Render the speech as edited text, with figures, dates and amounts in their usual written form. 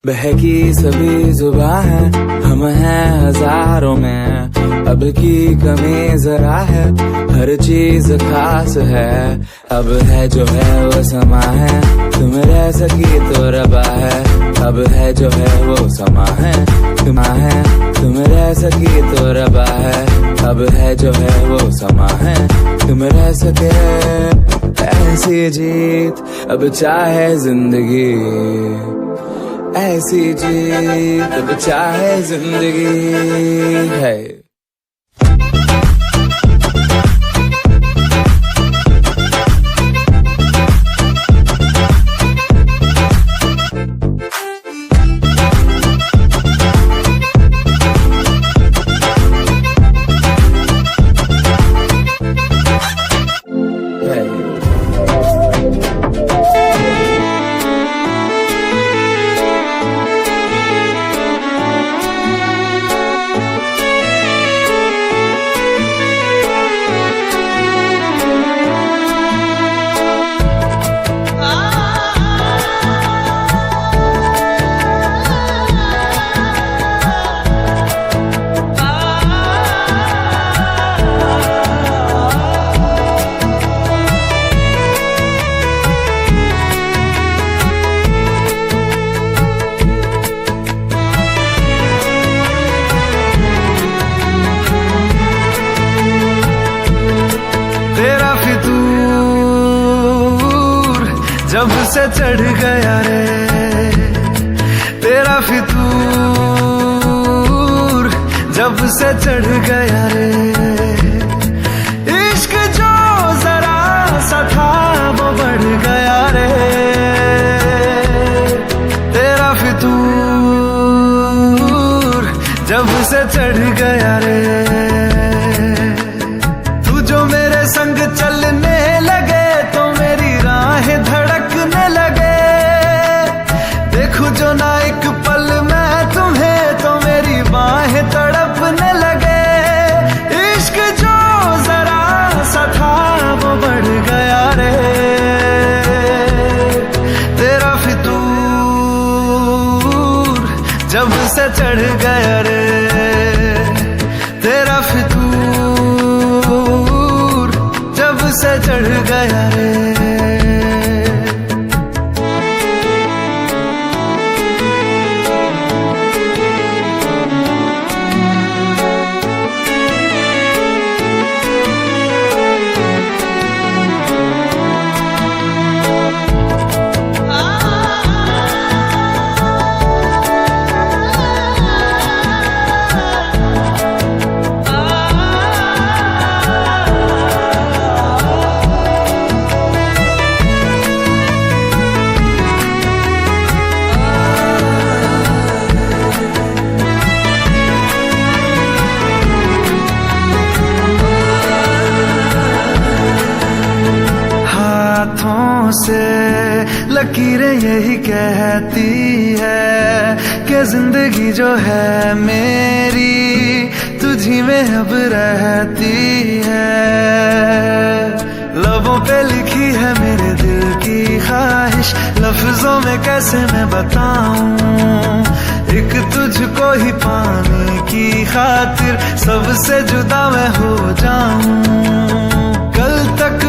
बहकी सभी जुबां है, हम हैं हजारों में। अब की कमी जरा है, हर चीज खास है। अब है जो है वो समा है, तुम रह सकी तो रबा है। अब है जो है वो समा है, तुम रह सकी तो रबा है। अब है जो है वो समा है, तुम रह सके। ऐसी जीत अब चाहे जिंदगी, ऐसी जीत अब चाहे जिंदगी है। जब से चढ़ गया रे तेरा फितूर, जब से चढ़ गया रे इश्क जो जरा सा था वो बढ़ गया रे। तेरा फितूर जब से चढ़ गया रे, तू जो मेरे संग चलने लगे तो मेरी राहें धड़कने लगे। देखूं जो ना एक पल मैं तुम्हें तो मेरी बाहें तड़पने लगे। इश्क जो जरा सा था वो बढ़ गया रे। तेरा फितूर जब से चढ़ गया रे, तेरा फितूर जब से चढ़ गया रे। हाथों से लकीरें यही कहती है कि जिंदगी जो है मेरी तुझी में अब रहती है। लबों पे लिखी है मेरे दिल की ख्वाहिश, लफ्जों में कैसे मैं बताऊं। एक तुझको ही पाने की खातिर सबसे जुदा मैं हो जाऊं। कल तक